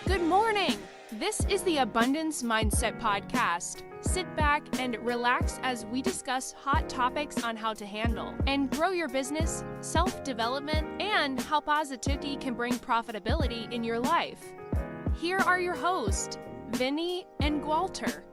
Good morning! This is the Abundance Mindset Podcast. Sit back and relax as we discuss hot topics on how to handle and grow your business, self-development, and how positivity can bring profitability in your life. Here are your hosts, Vinney and Gualter.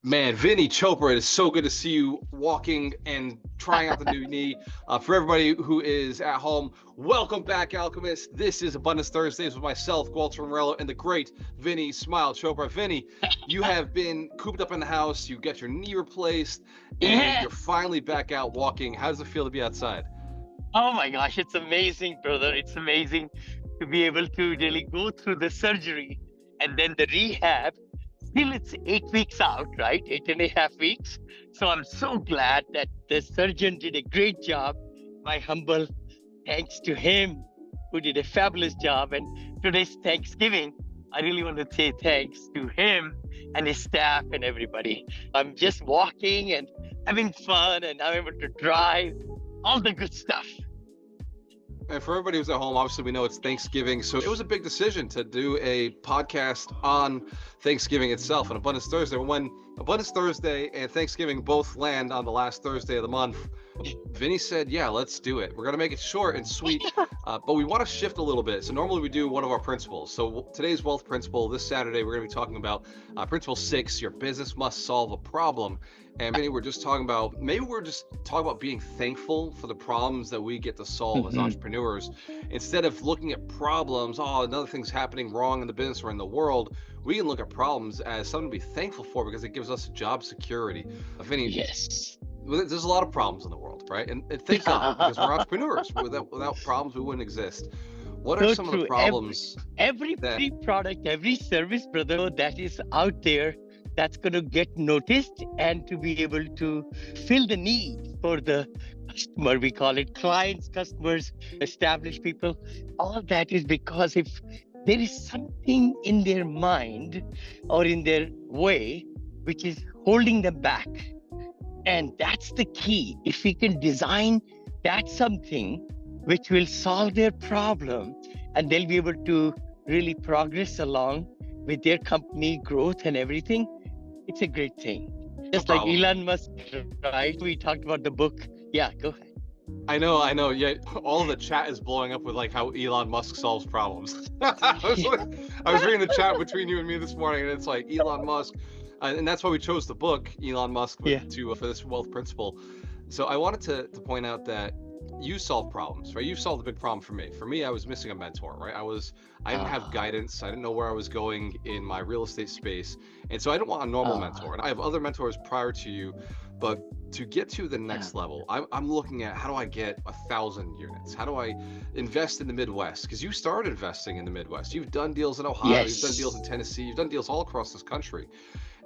Man, Vinney Chopra, it is so good to see you walking and trying out the new knee. For everybody who is at home, welcome back, Alchemists. This is Abundance Thursdays with myself, Gualter Amarello, and the great Vinney Smile Chopra. Vinney, you have been cooped up in the house, you get your knee replaced, and you're finally back out walking. How does it feel to be outside? Oh my gosh, it's amazing, brother. It's amazing to be able to really go through the surgery and then the rehab. Still, it's 8 weeks out, right? 8.5 weeks. So I'm so glad that the surgeon did a great job. My humble thanks to him, who did a fabulous job. And today's Thanksgiving, I really want to say thanks to him and his staff and everybody. I'm just walking and having fun, and I'm able to drive, all the good stuff. And for everybody who's at home, obviously we know it's Thanksgiving, so it was a big decision to do a podcast on Thanksgiving itself, and Abundance Thursday. When Abundance Thursday and Thanksgiving both land on the last Thursday of the month, Vinney said, yeah, let's do it. We're going to make it short and sweet, but we want to shift a little bit. So normally we do one of our principles. So today's wealth principle, this Saturday, we're going to be talking about principle 6, your business must solve a problem. And maybe we're just talking about being thankful for the problems that we get to solve as entrepreneurs. Instead of looking at problems, another thing's happening wrong in the business or in the world, we can look at problems as something to be thankful for because it gives us job security. Vinney, Yes. There's a lot of problems in the world, right? And thank God, because we're entrepreneurs. Without problems, we wouldn't exist. What are some of the problems? Every free product, every service, brother, that is out there, that's going to get noticed and to be able to fill the need for the customer. We call it clients, customers, established people. All of that is because if there is something in their mind or in their way which is holding them back. And that's the key. If we can design that something which will solve their problem, and they'll be able to really progress along with their company growth and everything, it's a great thing. Just like Elon Musk, right? We talked about the book. Yeah, go ahead. I know. Yeah, all of the chat is blowing up with like how Elon Musk solves problems. I was reading the chat between you and me this morning, and it's like Elon Musk, and that's why we chose the book Elon Musk for this wealth principle. So I wanted to point out that you solve problems, right? You solved a big problem for me. For me, I was missing a mentor, right? I didn't have guidance. I didn't know where I was going in my real estate space. And so I didn't want a normal mentor. And I have other mentors prior to you, but to get to the next level, I'm looking at how do I get 1,000 units? How do I invest in the Midwest? Because you started investing in the Midwest. You've done deals in Ohio, You've done deals in Tennessee, you've done deals all across this country.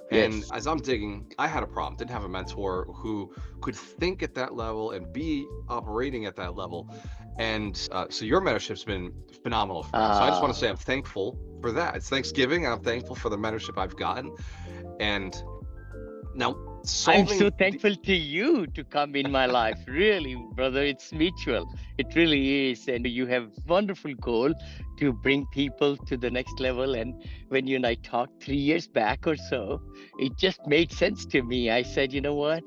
And as I'm digging, I had a problem, didn't have a mentor who could think at that level and be operating at that level. And so your mentorship's been phenomenal for me. So I just want to say I'm thankful for that. It's Thanksgiving, and I'm thankful for the mentorship I've gotten. And now I'm so thankful to you to come in my life. Really, brother, it's mutual. It really is. And you have wonderful goal to bring people to the next level. And when you and I talked 3 years back or so, it just made sense to me. I said, you know what?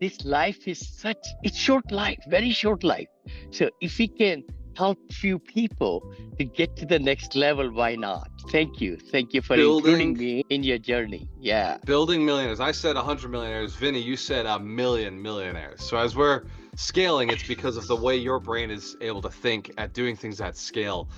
This life is it's short life, very short life. So if we can help few people to get to the next level, why not? Thank you for including me in your journey. Yeah, building millionaires. I said 100 millionaires. Vinney, you said 1,000,000 millionaires. So as we're scaling, it's because of the way your brain is able to think at doing things at scale.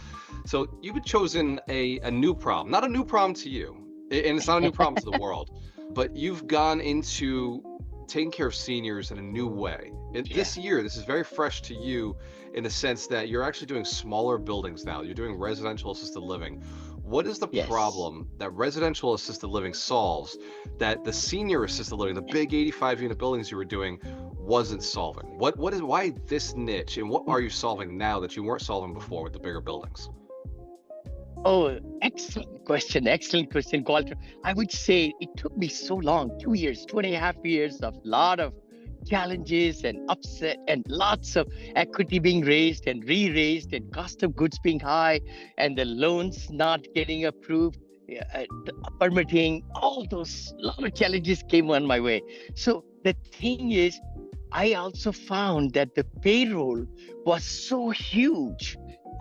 So you've chosen a new problem, not a new problem to you, and it's not a new problem to the world, but you've gone into taking care of seniors in a new way. This year, this is very fresh to you in the sense that you're actually doing smaller buildings now. You're doing residential assisted living. What is the problem that residential assisted living solves that the senior assisted living, the big 85 unit buildings you were doing, wasn't solving? Why this niche, and what are you solving now that you weren't solving before with the bigger buildings? Oh, excellent question, Gualter. I would say it took me so long, 2 years, 2.5 years of lot of challenges and upset and lots of equity being raised and re-raised and cost of goods being high and the loans not getting approved, permitting, all those lot of challenges came on my way. So the thing is, I also found that the payroll was so huge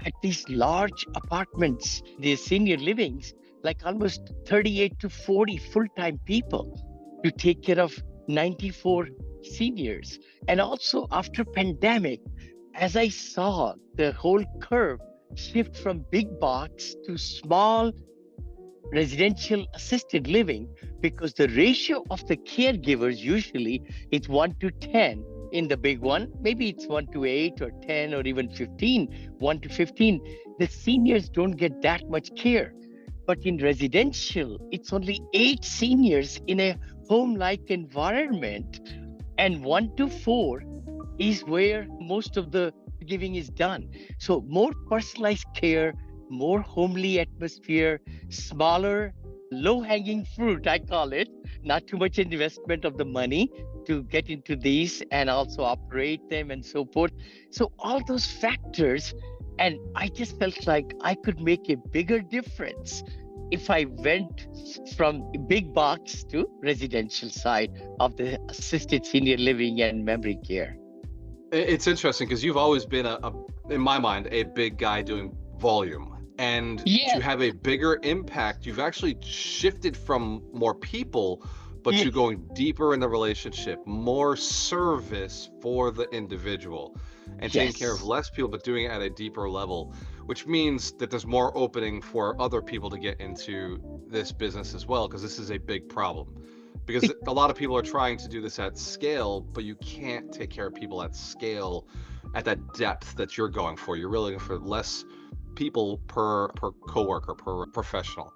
at these large apartments, these senior livings, like almost 38 to 40 full-time people to take care of 94 seniors. And also after pandemic, as I saw the whole curve shift from big box to small residential assisted living, because the ratio of the caregivers usually is 1 to 10 in the big one. Maybe it's 1 to 8 or 10 or even 15, 1 to 15. The seniors don't get that much care. But in residential, it's only 8 seniors in a home-like environment, and 1 to 4 is where most of the giving is done. So more personalized care, more homely atmosphere, smaller, low-hanging fruit, I call it, not too much investment of the money to get into these and also operate them and so forth. So all those factors, and I just felt like I could make a bigger difference if I went from big box to residential side of the assisted senior living and memory care. It's interesting because you've always been in my mind, a big guy doing volume. And Yes. to have a bigger impact, you've actually shifted from more people, but to going deeper in the relationship, more service for the individual, and taking care of less people, but doing it at a deeper level, which means that there's more opening for other people to get into this business as well, because this is a big problem. Because a lot of people are trying to do this at scale, but you can't take care of people at scale at that depth that you're going for. You're really looking for less people per coworker, per professional.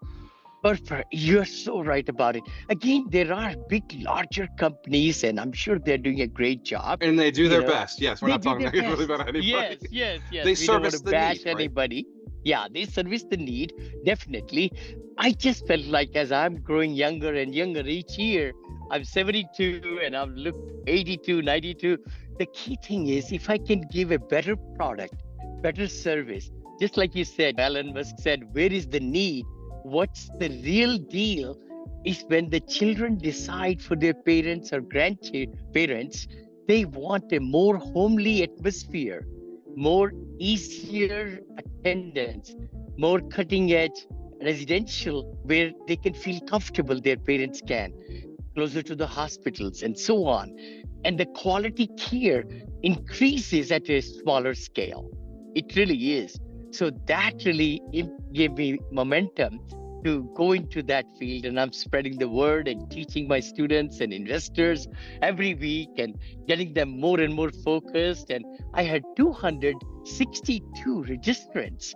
Perfect. You're so right about it. Again, there are big, larger companies, and I'm sure they're doing a great job. And they do their best. Yes, we're not talking really about anybody. Yes. They We don't want service to the bash need, right? anybody. Yeah, they service the need, definitely. I just felt like as I'm growing younger and younger each year, I'm 72 and I'm 82, 92. The key thing is if I can give a better product, better service, just like you said, Elon Musk said, where is the need? What's the real deal is when the children decide for their parents or grandparents, they want a more homely atmosphere, more easier attendance, more cutting edge residential where they can feel comfortable, their parents can, closer to the hospitals and so on. And the quality care increases at a smaller scale. It really is. So that really gave me momentum to go into that field, and I'm spreading the word and teaching my students and investors every week and getting them more and more focused. And I had 262 registrants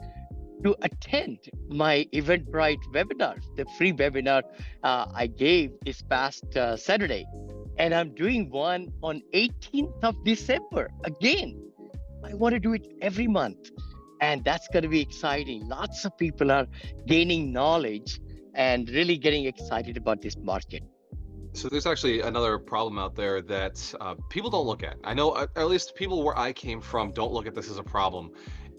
to attend my Eventbrite webinar, the free webinar I gave this past Saturday. And I'm doing one on 18th of December. Again, I want to do it every month. And that's going to be exciting. Lots of people are gaining knowledge and really getting excited about this market. So there's actually another problem out there that people don't look at. I know, at least people where I came from don't look at this as a problem.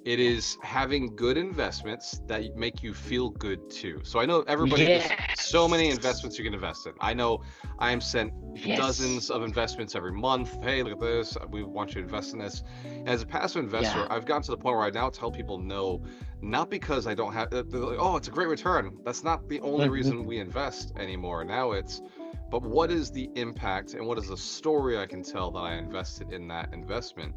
It is having good investments that make you feel good too. So I know everybody has so many investments you can invest in. I know I am sent dozens of investments every month. Hey, look at this. We want you to invest in this. And as a passive investor, I've gotten to the point where I now tell people no, not because I don't have, they're like, oh, it's a great return. That's not the only reason we invest anymore. Now it's, but what is the impact and what is the story I can tell that I invested in that investment?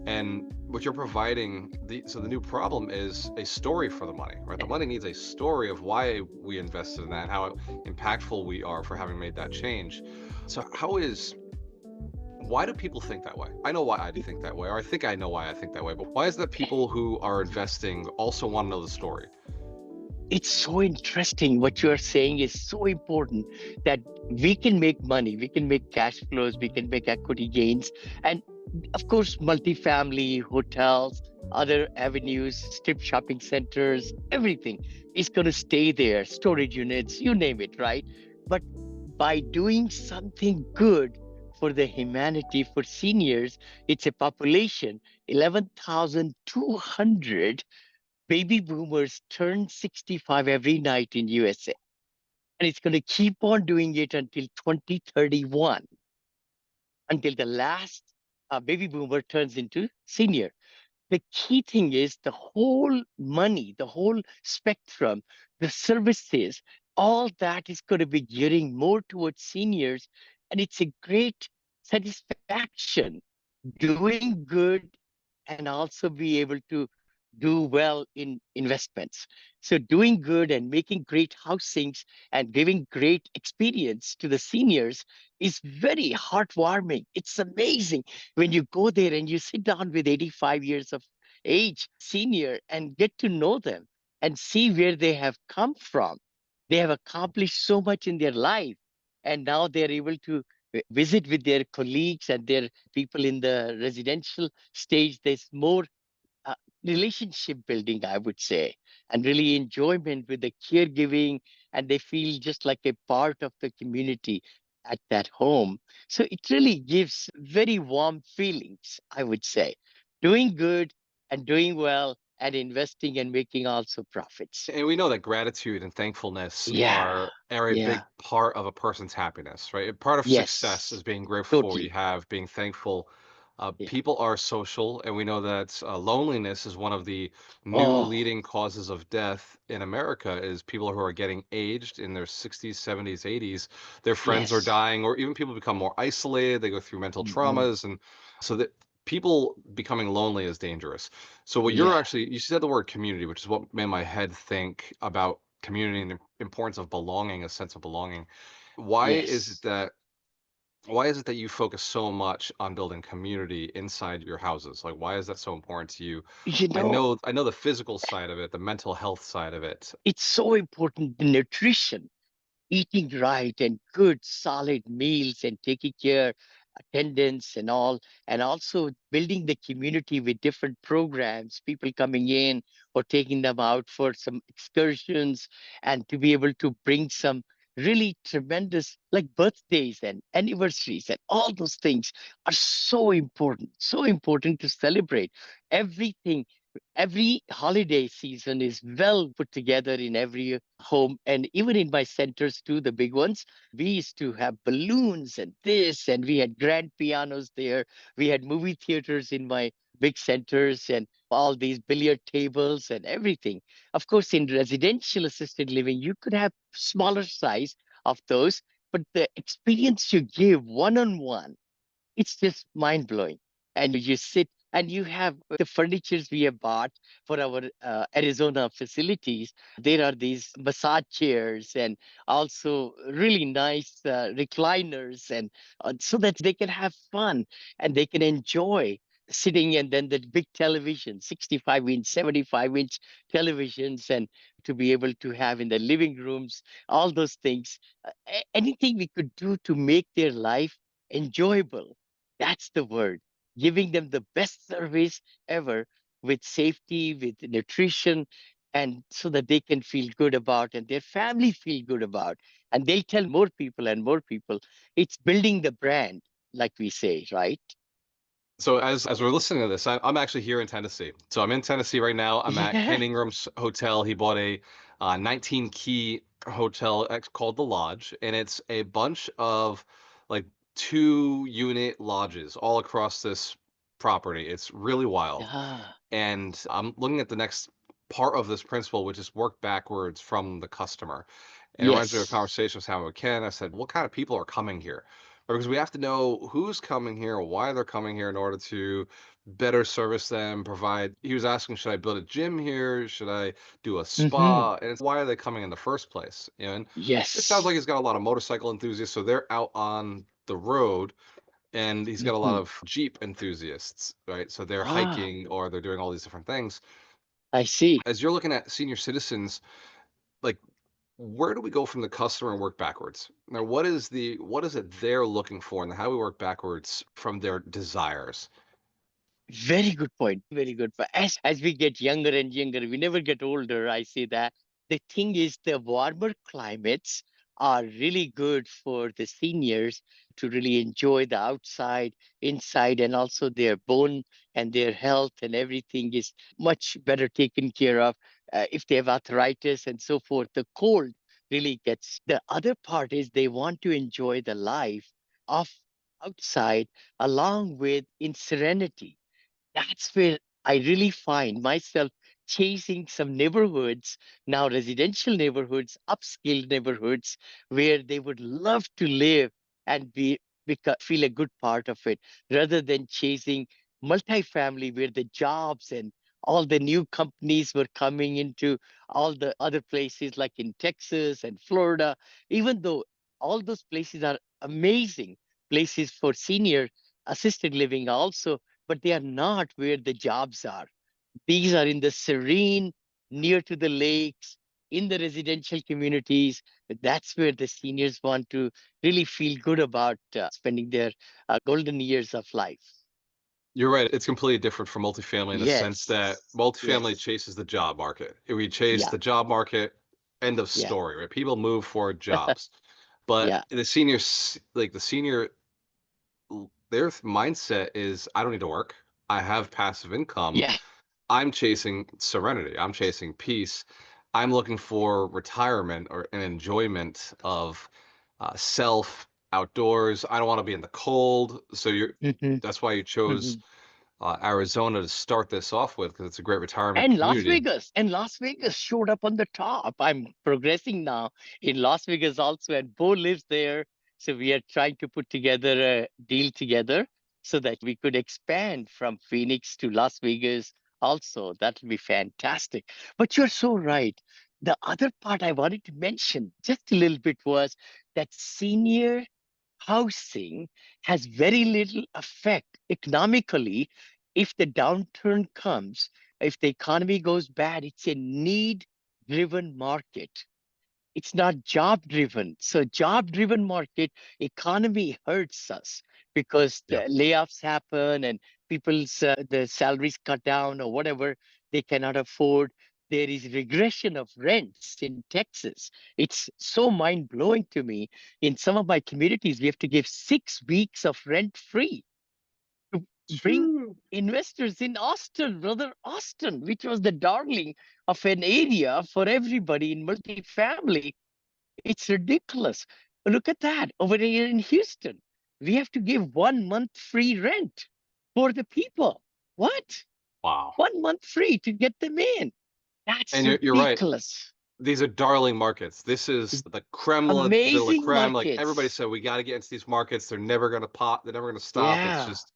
And what you're providing, so the new problem is a story for the money, right? The money needs a story of why we invested in that, and how impactful we are for having made that change. So why do people think that way? I know why I think that way, or I think I know why I think that way, but why is that people who are investing also want to know the story? It's so interesting. What you're saying is so important, that we can make money, we can make cash flows, we can make equity gains. And of course, multifamily, hotels, other avenues, strip shopping centers, everything is going to stay there, storage units, you name it, right? But by doing something good for the humanity, for seniors. It's a population 11,200 baby boomers turn 65 every night in USA. And it's going to keep on doing it until 2031, until the last baby boomer turns into senior. The key thing is the whole money, the whole spectrum, the services, all that is going to be gearing more towards seniors. And it's a great satisfaction doing good and also be able to do well in investments. So doing good and making great housings and giving great experience to the seniors is very heartwarming. It's amazing when you go there and you sit down with 85 years of age senior and get to know them and see where they have come from. They have accomplished so much in their life, and now they're able to visit with their colleagues and their people in the residential stage. There's more uh, relationship building, I would say, and really enjoyment with the caregiving, and they feel just like a part of the community at that home. So it really gives very warm feelings, I would say. Doing good and doing well and investing and making also profits. And we know that gratitude and thankfulness Yeah, are a big yeah, part of a person's happiness, right? Part of success yes, is being grateful for what you totally. have, being thankful. Yeah. People are social, and we know that loneliness is one of the new Oh, leading causes of death in America. Is people who are getting aged in their 60s, 70s, 80s, their friends are yes. dying, or even people become more isolated. They go through mental Mhm. traumas, and so that people becoming lonely is dangerous. So what you're Yeah, actually, you said the word community, which is what made my head think about community and the importance of belonging, a sense of belonging. Why is it yes. that why is it that you focus so much on building community inside your houses? Like why is that so important to you? You I know, know I know the physical side of it, the mental health side of it. it's so important, the nutrition, eating right and good solid meals and taking care attendance and all, and also building the community with different programs, people coming in or taking them out for some excursions, and to be able to bring some really tremendous like birthdays and anniversaries and all those things are so important to celebrate everything. Every holiday season is well put together in every home, and even in my centers too, the big ones. We used to have balloons and this, and we had grand pianos there. We had movie theaters in my big centers and all these billiard tables and everything. Of course, in residential assisted living, you could have smaller size of those, but the experience you give one on one, it's just mind blowing. And you sit and you have the furnitures we have bought for our Arizona facilities. There are these massage chairs and also really nice recliners, and so that they can have fun and they can enjoy sitting. And then the big television, 65-inch, 75-inch televisions, and to be able to have in the living rooms, all those things. Anything we could do to make their life enjoyable, that's the word. Giving them the best service ever with safety, with nutrition, and so that they can feel good about and their family feel good about. And they'll tell more people and more people. It's building the brand, like we say, right? So as we're listening to this, I'm actually here in Tennessee. So I'm in Tennessee right now. I'm at Yeah. Ken Ingram's hotel. He bought a 19 key hotel called the Lodge, and it's a bunch of like 2 unit lodges all across this property. It's really wild. Ah, And I'm looking at the next part of this principle, which is work backwards from the customer. And it reminds me of a yes. conversation I was having with Ken. I said, what kind of people are coming here? Because we have to know who's coming here, why they're coming here in order to better service them, provide. He was asking, should I build a gym here? Should I do a Hmm. spa? And it's why are they coming in the first place? And it sounds like Yes. he's got a lot of motorcycle enthusiasts, so they're out on the road, and he's got a lot Hmm. of Jeep enthusiasts, right? So they're Ah, hiking or they're doing all these different things. I see. As you're looking at senior citizens, like where do we go from the customer and work backwards? Now, what is it they're looking for, and how do we work backwards from their desires? Very good point. Very good point. As we get younger and younger, we never get older. I say that. The thing is, the warmer climates are really good for the seniors to really enjoy the outside, inside, and also their bone and their health and everything is much better taken care of. If they have arthritis and so forth, the cold really gets. The other part is they want to enjoy the life of outside along with in serenity. That's where I really find myself chasing some neighborhoods, now residential neighborhoods, upscale neighborhoods, where they would love to live and feel a good part of it, rather than chasing multifamily, where the jobs and all the new companies were coming into all the other places like in Texas and Florida, even though all those places are amazing places for senior assisted living also, but they are not where the jobs are. These are in the serene, near to the lakes, in the residential communities. That's where the seniors want to really feel good about spending their golden years of life. You're right. It's completely different from multifamily in the sense that Yes. multifamily Yes. chases the job market. We chase Yeah. the job market, end of Yeah. story, right? People move for jobs. But Yeah. the seniors, like the senior, their mindset is I don't need to work. I have passive income. Yeah. I'm chasing serenity. I'm chasing peace. I'm looking for retirement or an enjoyment of self outdoors. I don't want to be in the cold. So Hmm. that's why you chose Arizona to start this off with because it's a great retirement And Las community. Vegas, and Las Vegas showed up on the top. I'm progressing now in Las Vegas also, and Bo lives there. So we are trying to put together a deal together so that we could expand from Phoenix to Las Vegas also. That would be fantastic. But you're so right. The other part I wanted to mention just a little bit was that senior housing has very little effect economically if the downturn comes. If the economy goes bad, it's a need driven market. It's not job driven. So job driven market economy hurts us because Yeah. the layoffs happen and people's the salaries cut down or whatever they cannot afford. There is regression of rents in Texas. It's so mind blowing to me. In some of my communities, we have to give 6 weeks of rent free to bring Shoo. investors in Austin, brother. Austin, which was the darling of an area for everybody in multifamily. It's ridiculous. Look at that over here in Houston. We have to give 1 month free rent for the people. What? Wow. 1 month free to get them in. That's And you're right. ridiculous. These are darling markets. This is the creme de la Amazing creme. Like everybody markets. said, we got to get into these markets. They're never going to pop. They're never going to stop. It's Yeah. just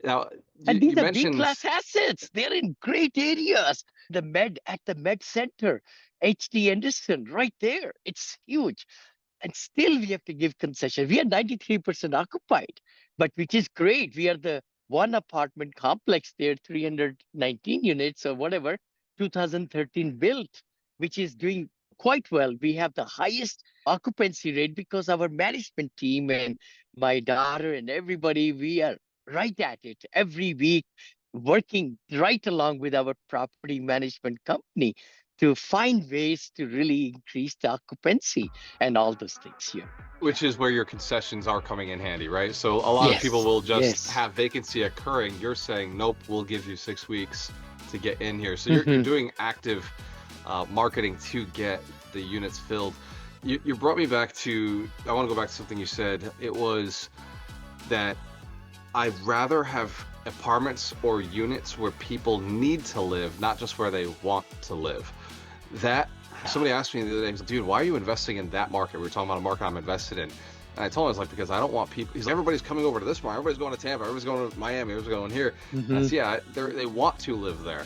now And you these are B mentioned class assets. They're in great areas. The Med at the Med Center, HD Anderson, right there. It's huge. And still we have to give concession. We are 93% occupied, but which is great. We are the one apartment complex there, 319 units or whatever, 2013 built, which is doing quite well. We have the highest occupancy rate because our management team and my daughter and everybody, we are right at it every week, working right along with our property management company to find ways to really increase the occupancy and all those things here. Yeah. which is where your concessions are coming in handy, right? So a lot of people Yes. will just Yes. have vacancy occurring. You're saying, nope, we'll give you 6 weeks to get in here. So you're Hmm. doing active marketing to get the units filled. You brought me back to, I want to go back to something you said. It was that I'd rather have apartments or units where people need to live, not just where they want to live. That somebody asked me the other day, he's like, dude, why are you investing in that market? We were talking about a market I'm invested in. And I told him, I was like, because I don't want people, he's like, everybody's coming over to this market. Everybody's going to Tampa. Everybody's going to Miami. Everybody's going here. And I Hmm. said, yeah, they want to live there.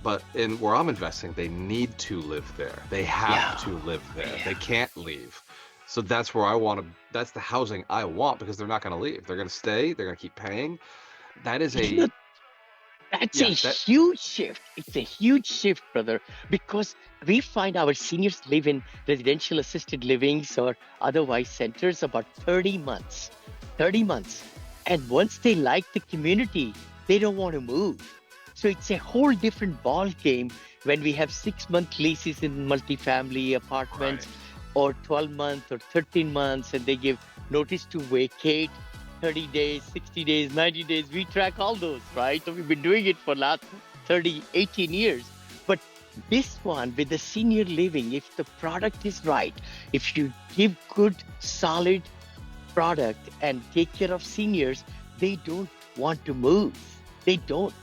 But in where I'm investing, they need to live there. They have to live there. They can't leave. So that's where I want to, that's the housing I want because they're not going to leave. They're going to stay. They're going to keep paying. That is You know, a, that's a yeah, that, huge shift. It's a huge shift, brother, because we find our seniors live in residential assisted livings or otherwise centers about 30 months. 30 months. And once they like the community, they don't want to move. So it's a whole different ball game when we have 6 month leases in multifamily right. apartments. or 12 months or 13 months, and they give notice to vacate 30 days, 60 days, 90 days. We track all those, right? So we've been doing it for last 30, 18 years. But this one with the senior living, if the product is right, if you give good, solid product and take care of seniors, they don't want to move. They don't.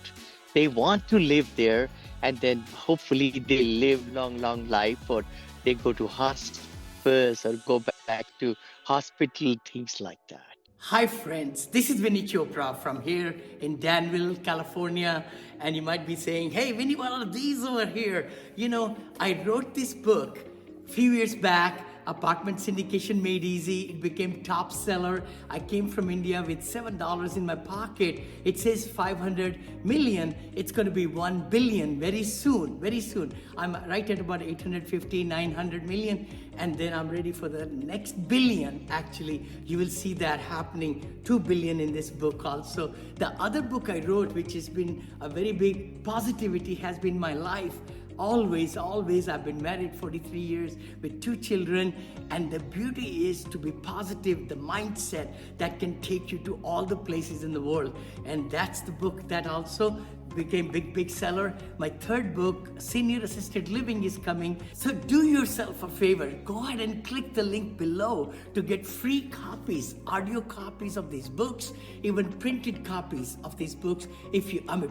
They want to live there, and then hopefully they live long life, or they go to hospice or go back to hospital, things like that. Hi, friends. This is Vinney Chopra from here in Danville, California. And you might be saying, hey, Vinney, what are these over here? You know, I wrote this book a few years back. Apartment syndication made easy. It became top seller. I came from India with $7 in my pocket. It says 500 million. It's going to be 1 billion very soon, very soon. I'm right at about 850, 900 million. And then I'm ready for the next billion. Actually, you will see that happening, 2 billion in this book also. The other book I wrote, which has been a very big positivity, has been my life. Always, I've been married 43 years with 2 children, and the beauty is to be positive, the mindset that can take you to all the places in the world. And that's the book that also became big seller. My third book, Senior Assisted Living, is coming. So do yourself a favor. Go ahead and click the link below to get free copies, audio copies of these books, even printed copies of these books.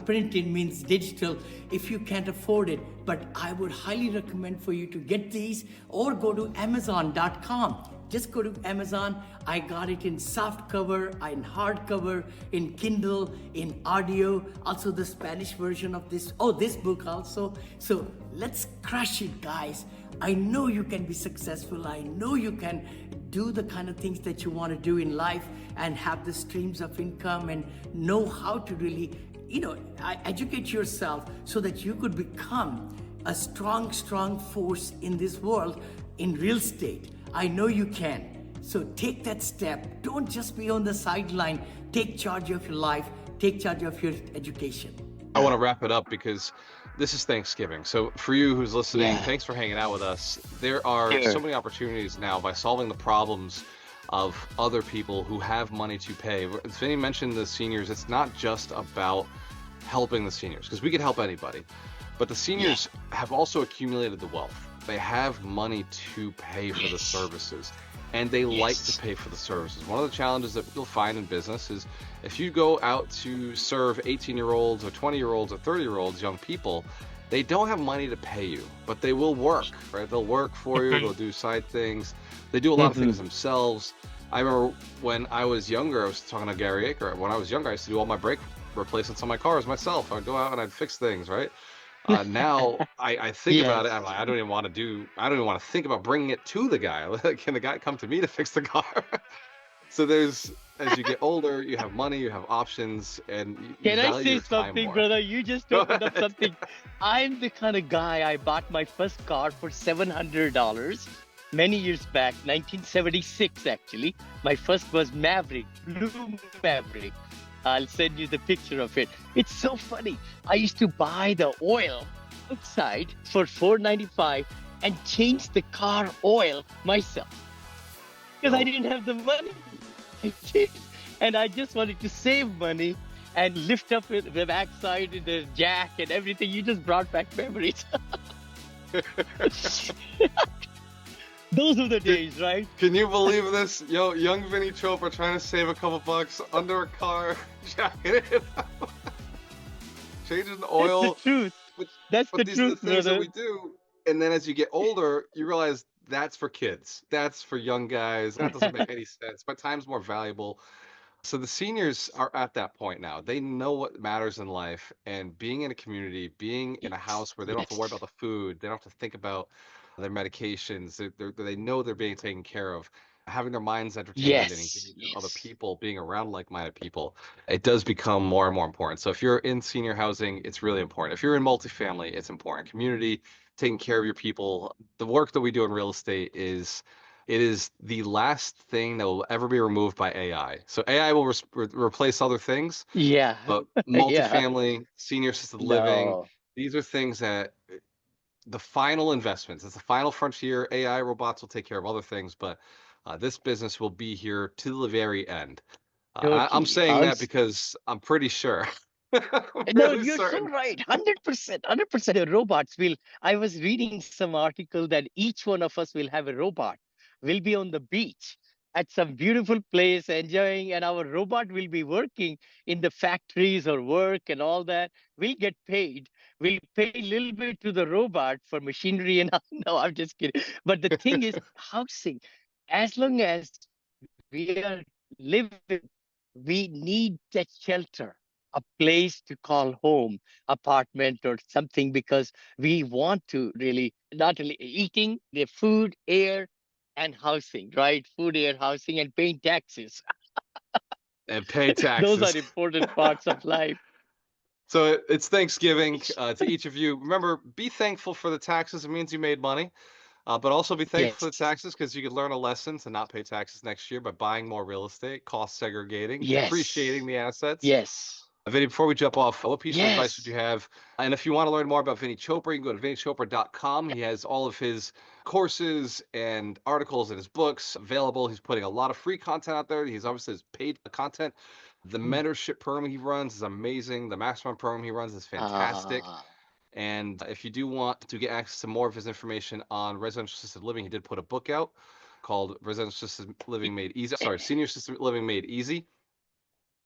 Printed means digital if you can't afford it. But I would highly recommend for you to get these, or go to Amazon.com. Just go to Amazon. I got it in soft cover, in hardcover, in Kindle, in audio, also the Spanish version of this book also. So let's crush it, guys. I know you can be successful. I know you can do the kind of things that you want to do in life and have the streams of income and know how to really, educate yourself so that you could become a strong force in this world in real estate. I know you can. So take that step. Don't just be on the sideline. Take charge of your life. Take charge of your education. I want to wrap it up because this is Thanksgiving. So for you who's listening, Yeah. thanks for hanging out with us. There are Sure. so many opportunities now by solving the problems of other people who have money to pay. As Vinney mentioned, the seniors, it's not just about helping the seniors, because we could help anybody. But the seniors have also accumulated the wealth. They have money to pay for the services, and they like to pay for the services. One of the challenges that you'll find in business is if you go out to serve 18-year-olds or 20-year-olds or 30-year-olds, young people, they don't have money to pay you, but they will work, right? They'll work for you, they'll do side things. They do a lot of things themselves. I remember when I was younger, I was talking to Gary Aker, when I was younger, I used to do all my brake replacements on my cars myself. I'd go out and I'd fix things, right? Now I think about it. I'm like, I don't even want to think about bringing it to the guy. Can the guy come to me to fix the car? So as you get older, you have money, you have options, and you Can I value say your time something, more. brother? You just opened up something. I'm the kind of guy, I bought my first car for $700 many years back, 1976 actually. My first was Maverick, blue Maverick. I'll send you the picture of it. It's so funny. I used to buy the oil outside for $4.95 and change the car oil myself because I didn't have the money. And I just wanted to save money and lift up the backside and the jack and everything. You just brought back memories. Those were the days, right? Can you believe this? Yo, young Vinney Chopra trying to save a couple bucks under a car, jacking it out, changing the oil. That's the truth. That's the these truth, are the things that brother. we do. And then as you get older, you realize that's for kids. That's for young guys. That doesn't make any sense. My time's more valuable. So the seniors are at that point now. They know what matters in life, and being in a community, being in a house where they don't have to worry about the food, they don't have to think about their medications. They know they're being taken care of. Having their minds entertained and engaged with other people, being around like-minded people, it does become more and more important. So if you're in senior housing, it's really important. If you're in multifamily, it's important. Community, taking care of your people. The work that we do in real estate is the last thing that will ever be removed by AI. So AI will replace other things, Yeah. but Yeah. multifamily, senior assisted living, No. these are things that the final investments. It's the final frontier. AI robots will take care of other things, but this business will be here to the very end. I'm Totally. saying that because I'm pretty sure. I'm No, really you're so certain. right. 100%. 100% the robots will. I was reading some article that each one of us will have a robot. We'll be on the beach at some beautiful place enjoying, and our robot will be working in the factories or work and all that. We'll get paid. We'll pay a little bit to the robot for machinery and no, I'm just kidding. But the thing is, housing, as long as we are living, we need that shelter, a place to call home, apartment or something, because we want to really not only eating the food, air, and housing, right? Food, air, housing, and paying taxes. And pay Those are taxes. important parts of life. So it's Thanksgiving to each of you. Remember, be thankful for the taxes. It means you made money. But also be thankful for the Yes. taxes because you could learn a lesson to not pay taxes next year by buying more real estate, cost segregating, depreciating Yes. the assets. Yes. Vinny, before we jump off, what piece of advice would you Yes. have? And if you want to learn more about Vinney Chopra, you can go to vinnychopra.com. He has all of his courses and articles and his books available. He's putting a lot of free content out there. He's obviously has paid content. The mentorship program he runs is amazing. The mastermind program he runs is fantastic. Ah, And if you do want to get access to more of his information on residential assisted living, he did put a book out called Residential Assisted Living Made Easy. Sorry, Senior Assisted Living Made Easy.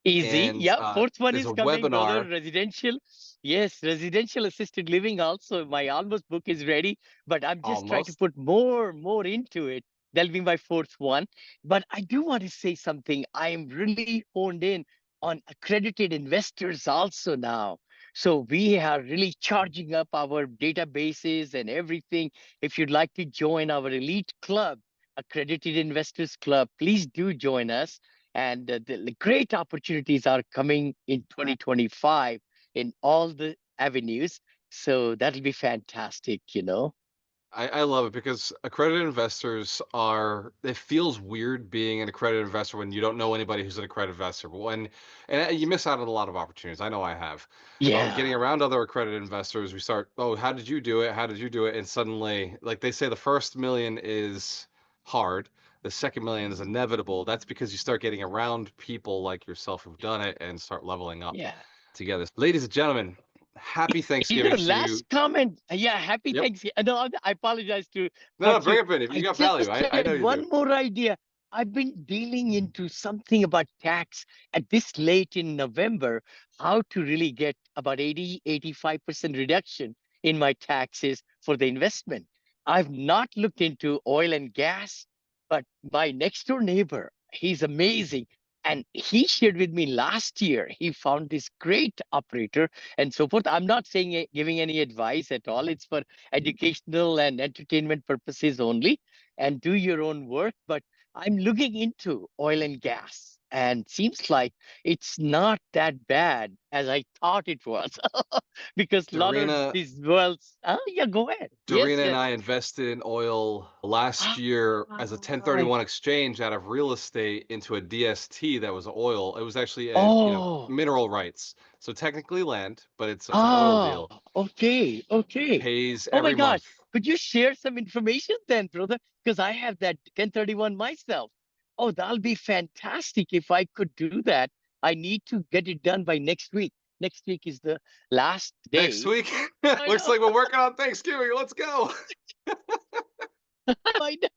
easy. And Yeah, fourth one there's is a coming, brother. webinar. Residential. Yes, residential assisted living also. My almost book is ready, but I'm just trying to Almost. put more into it. That'll be my fourth one. But I do want to say something. I am really honed in on accredited investors also now. So we are really charging up our databases and everything. If you'd like to join our elite club, accredited investors club, please do join us. And the great opportunities are coming in 2025 in all the avenues. So that'll be fantastic, you know? I love it because accredited investors are, it feels weird being an accredited investor when you don't know anybody who's an accredited investor. But and you miss out on a lot of opportunities. I know I have. But getting Yeah. around other accredited investors, we start, oh, how did you do it? How did you do it? And suddenly, like they say, the first million is hard. The second million is inevitable. That's because you start getting around people like yourself who've done it and start leveling up Yeah. together. Ladies and gentlemen, happy Thanksgiving to you. Last comment. Yeah, happy Yep. Thanksgiving. No, I apologize to No, no, cut bring you. it in. If you I got value, just I know had you do. one more idea. I've been dealing into something about tax at this late in November, how to really get about 85% reduction in my taxes for the investment. I've not looked into oil and gas, but my next door neighbor, he's amazing. And he shared with me last year, he found this great operator and so forth. I'm not saying giving any advice at all. It's for educational and entertainment purposes only, and do your own work. But I'm looking into oil and gas, and seems like it's not that bad as I thought it was, because a lot of Darina, these worlds. Oh, yeah, go ahead. Yes, Darina and yes. I invested in oil last year as a Ah, 1031 exchange out of real estate into a DST that was oil. It was actually a, oh, mineral rights. So technically land, but it's an oil ah, deal. okay, okay. Pays Oh my every gosh. month. Could you share some information then, brother? Because I have that 1031 myself. Oh, that'll be fantastic if I could do that. I need to get it done by next week. Next week is the last Next day. week, I looks know, like we're working on Thanksgiving. Let's go. I know.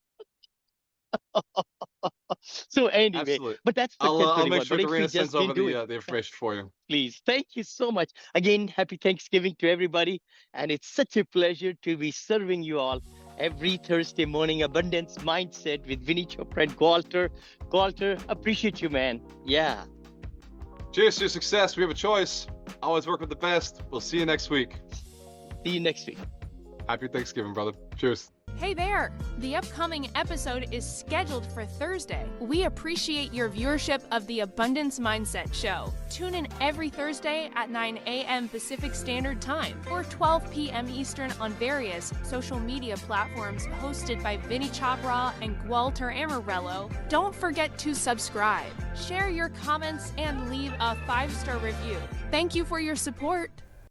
So anyway, Absolutely. but that's for I'll make 1031. sure But if we Darina sends just over didn't do it, the information for you. please. Thank you so much. Again, happy Thanksgiving to everybody. And it's such a pleasure to be serving you all every Thursday morning. Abundance Mindset with Vinney Chopra and Gualter. Gualter, appreciate you, man. Yeah. Cheers to your success. We have a choice. Always work with the best. We'll see you next week. See you next week. Happy Thanksgiving, brother. Cheers. Hey there! The upcoming episode is scheduled for Thursday. We appreciate your viewership of the Abundance Mindset Show. Tune in every Thursday at 9 a.m. Pacific Standard Time or 12 p.m. Eastern on various social media platforms hosted by Vinney Chopra and Gualter Amarello. Don't forget to subscribe, share your comments, and leave a 5-star review. Thank you for your support.